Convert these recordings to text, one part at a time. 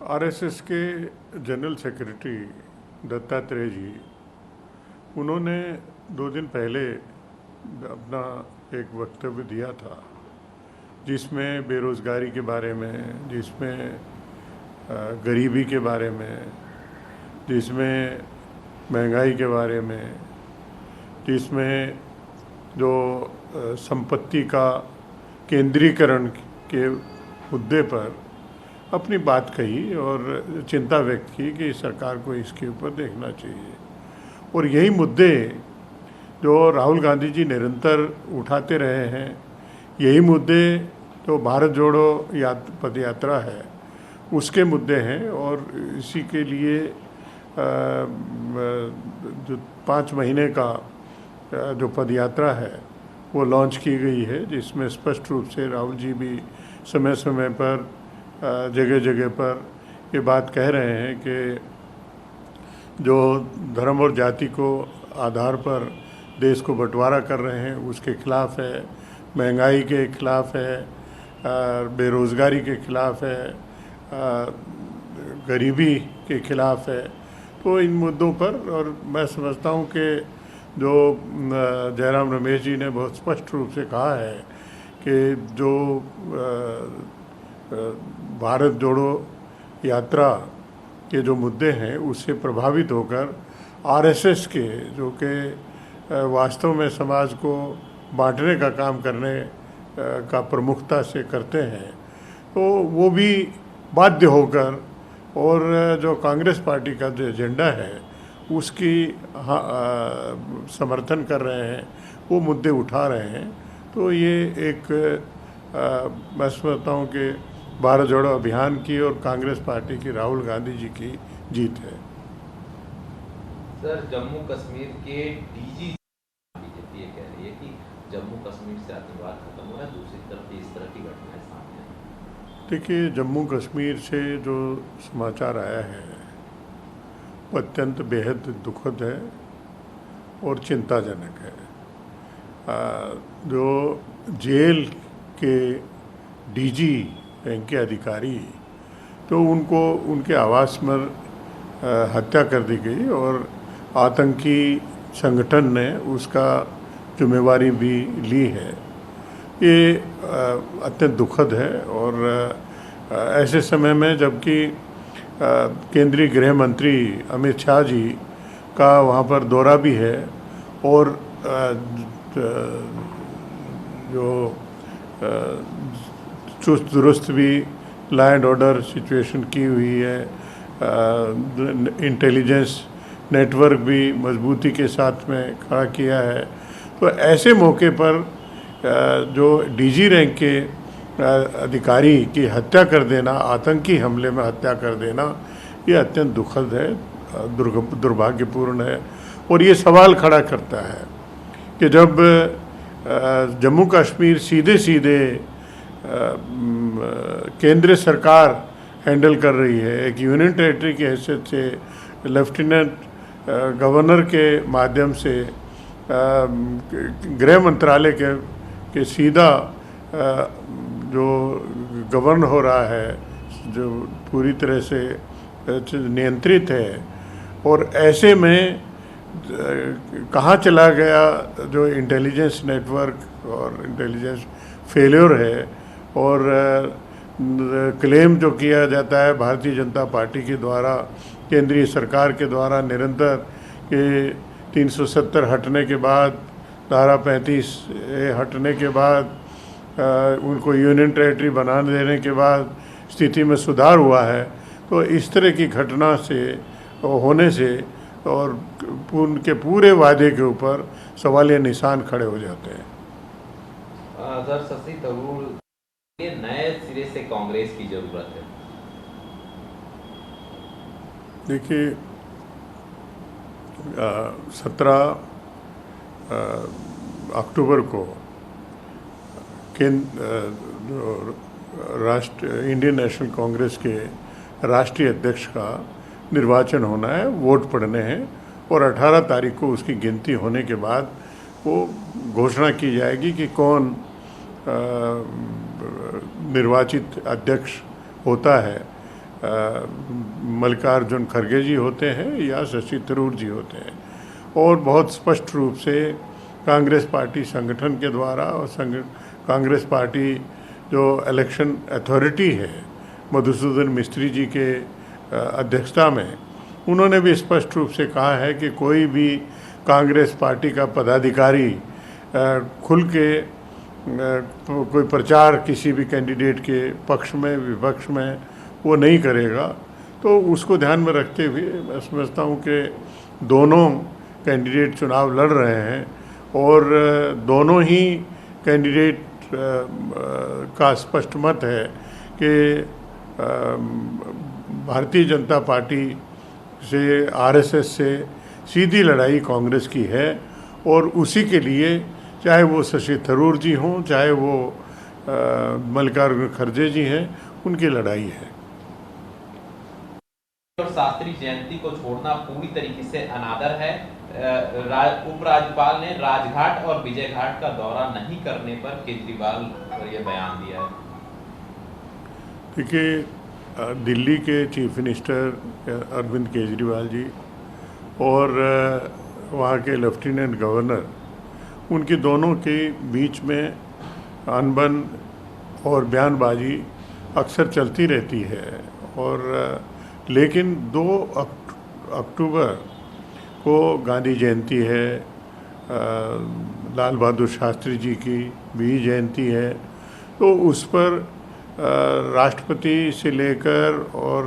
RSS के general secretary Dattatreya जी, उन्होंने 2 दिन पहले अपना एक वक्तव्य दिया था जिसमें बेरोज़गारी के बारे में, जिसमें गरीबी के बारे में, जिसमें महंगाई के बारे में, जिसमें जो संपत्ति का केंद्रीकरण के मुद्दे पर अपनी बात कही और चिंता व्यक्त की कि सरकार को इसके ऊपर देखना चाहिए। और यही मुद्दे जो राहुल गांधी जी निरंतर उठाते रहे हैं, यही मुद्दे जो भारत जोड़ो पद यात्रा है उसके मुद्दे हैं। और इसी के लिए जो 5 महीने का जो पद यात्रा है वो लॉन्च की गई है, जिसमें स्पष्ट रूप से राहुल जी भी समय समय पर जगह जगह पर ये बात कह रहे हैं कि जो धर्म और जाति को आधार पर देश को बंटवारा कर रहे हैं उसके खिलाफ़ है, महंगाई के खिलाफ़ है, बेरोज़गारी के खिलाफ़ है, गरीबी के खिलाफ़ है। तो इन मुद्दों पर, और मैं समझता हूँ कि जो जयराम रमेश जी ने बहुत स्पष्ट रूप से कहा है कि जो भारत जोड़ो यात्रा के जो मुद्दे हैं उससे प्रभावित होकर आरएसएस के, जो कि वास्तव में समाज को बांटने का काम करने का प्रमुखता से करते हैं, तो वो भी बाध्य होकर और जो कांग्रेस पार्टी का जो एजेंडा है उसकी समर्थन कर रहे हैं, वो मुद्दे उठा रहे हैं। तो ये एक मैं समझता हूँ कि भारत जोड़ो अभियान की और कांग्रेस पार्टी की, राहुल गांधी जी की जीत है। सर, जम्मू कश्मीर के डीजी बीजेपी ये कह रही है कि जम्मू कश्मीर से आतंकवाद खत्म हो रहा है, दूसरी तरफ इस तरह की घटनाएं सामने आई। देखिए, जम्मू कश्मीर से जो समाचार आया है वो अत्यंत बेहद दुखद है और चिंताजनक है। जो जेल के डीजी रैंक के अधिकारी, तो उनको उनके आवास में हत्या कर दी गई और आतंकी संगठन ने उसका जिम्मेवारी भी ली है। ये अत्यंत दुखद है। और ऐसे समय में जबकि केंद्रीय गृह मंत्री अमित शाह जी का वहाँ पर दौरा भी है और जो चुस्त दुरुस्त भी लॉ एंड ऑर्डर सिचुएशन की हुई है, इंटेलिजेंस नेटवर्क भी मजबूती के साथ में खड़ा किया है। तो ऐसे मौके पर जो डीजी रैंक के अधिकारी की हत्या कर देना, आतंकी हमले में हत्या कर देना, ये अत्यंत दुखद है, दुर्भाग्यपूर्ण है। और ये सवाल खड़ा करता है कि जब जम्मू कश्मीर सीधे सीधे केंद्र सरकार हैंडल कर रही है, एक यूनियन टेरिटरी की हैसियत से लेफ्टिनेंट गवर्नर के माध्यम से गृह मंत्रालय के सीधा जो गवर्न हो रहा है, जो पूरी तरह से नियंत्रित है। और ऐसे में कहाँ चला गया जो इंटेलिजेंस नेटवर्क और इंटेलिजेंस फेल्योर है। और क्लेम जो किया जाता है भारतीय जनता पार्टी के द्वारा, केंद्रीय सरकार के द्वारा निरंतर, कि 370 हटने के बाद, धारा 35 हटने के बाद, उनको यूनियन टेरिटरी बना देने के बाद स्थिति में सुधार हुआ है। तो इस तरह की घटना से होने से और उनके पूरे वादे के ऊपर सवालिया निशान खड़े हो जाते हैं। सर, शशि थरूर, ये नए सिरे से कांग्रेस की जरूरत है। देखिए, 17 अक्टूबर को इंडियन नेशनल कांग्रेस के राष्ट्रीय अध्यक्ष का निर्वाचन होना है, वोट पड़ने हैं और 18 तारीख को उसकी गिनती होने के बाद वो घोषणा की जाएगी कि कौन निर्वाचित अध्यक्ष होता है मल्लिकार्जुन खड़गे जी होते हैं या शशि थरूर जी होते हैं। और बहुत स्पष्ट रूप से कांग्रेस पार्टी संगठन के द्वारा और कांग्रेस पार्टी जो इलेक्शन अथॉरिटी है मधुसूदन मिस्त्री जी के अध्यक्षता में, उन्होंने भी स्पष्ट रूप से कहा है कि कोई भी कांग्रेस पार्टी का पदाधिकारी खुल के कोई प्रचार किसी भी कैंडिडेट के पक्ष में विपक्ष में वो नहीं करेगा। तो उसको ध्यान में रखते हुए मैं समझता हूँ कि दोनों कैंडिडेट चुनाव लड़ रहे हैं और दोनों ही कैंडिडेट का स्पष्ट मत है कि भारतीय जनता पार्टी से आरएसएस से सीधी लड़ाई कांग्रेस की है और उसी के लिए चाहे वो शशि थरूर जी हों चाहे वो मल्लिकार्जुन खड़गे जी हैं, उनकी लड़ाई है। और शास्त्री जयंती को छोड़ना पूरी तरीके से अनादर है। उपराज्यपाल ने राजघाट और विजय घाट का दौरा नहीं करने पर केजरीवाल पर यह बयान दिया है। देखिए, दिल्ली के चीफ मिनिस्टर अरविंद केजरीवाल जी और वहाँ के लेफ्टिनेंट गवर्नर, उनकी दोनों के बीच में अनबन और बयानबाजी अक्सर चलती रहती है। और लेकिन 2 अक्टूबर को गांधी जयंती है, लाल बहादुर शास्त्री जी की भी जयंती है, तो उस पर राष्ट्रपति से लेकर और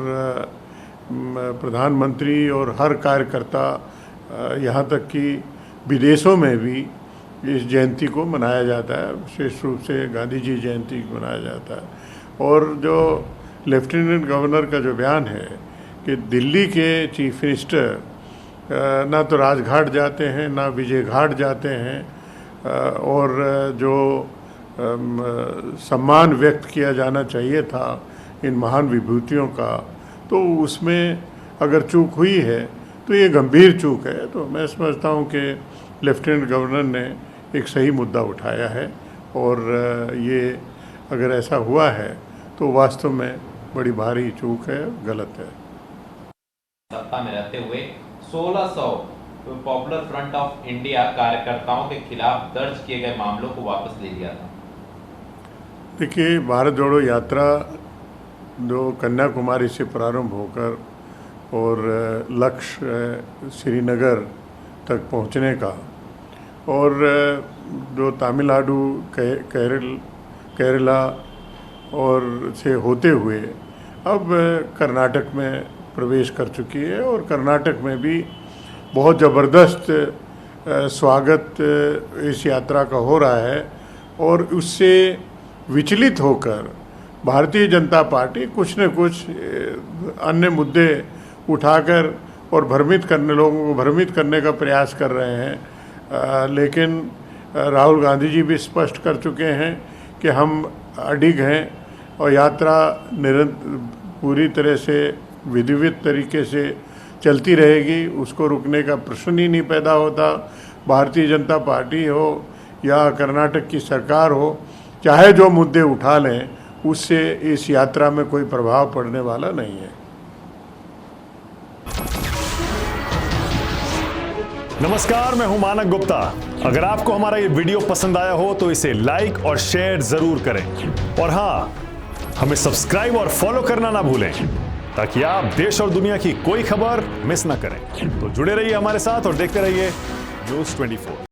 प्रधानमंत्री और हर कार्यकर्ता यहाँ तक कि विदेशों में भी इस जयंती को मनाया जाता है, विशेष रूप से गांधी जी जयंती को मनाया जाता है। और जो लेफ्टिनेंट गवर्नर का जो बयान है कि दिल्ली के चीफ मिनिस्टर ना तो राजघाट जाते हैं ना विजय घाट जाते हैं, और जो सम्मान व्यक्त किया जाना चाहिए था इन महान विभूतियों का, तो उसमें अगर चूक हुई है तो ये गंभीर चूक है। तो मैं समझता हूँ कि लेफ्टिनेंट गवर्नर ने एक सही मुद्दा उठाया है और ये अगर ऐसा हुआ है तो वास्तव में बड़ी भारी चूक है, गलत है। सत्ता में रहते हुए 1600 पॉपुलर फ्रंट ऑफ इंडिया कार्यकर्ताओं के खिलाफ दर्ज किए गए मामलों को वापस ले लिया था। देखिए, भारत जोड़ो यात्रा जो कन्याकुमारी से प्रारंभ होकर और लक्ष्य श्रीनगर तक पहुंचने का, और जो तमिलनाडु केरला और से होते हुए अब कर्नाटक में प्रवेश कर चुकी है। और कर्नाटक में भी बहुत ज़बरदस्त स्वागत इस यात्रा का हो रहा है। और उससे विचलित होकर भारतीय जनता पार्टी कुछ न कुछ अन्य मुद्दे उठाकर और लोगों को भ्रमित करने का प्रयास कर रहे हैं। लेकिन राहुल गांधी जी भी स्पष्ट कर चुके हैं कि हम अडिग हैं और यात्रा पूरी तरह से विधिवत तरीके से चलती रहेगी, उसको रुकने का प्रश्न ही नहीं पैदा होता। भारतीय जनता पार्टी हो या कर्नाटक की सरकार हो, चाहे जो मुद्दे उठा लें, उससे इस यात्रा में कोई प्रभाव पड़ने वाला नहीं है। नमस्कार, मैं हूं मानक गुप्ता। अगर आपको हमारा ये वीडियो पसंद आया हो तो इसे लाइक और शेयर जरूर करें, और हां, हमें सब्सक्राइब और फॉलो करना ना भूलें ताकि आप देश और दुनिया की कोई खबर मिस ना करें। तो जुड़े रहिए हमारे साथ और देखते रहिए न्यूज़ 24।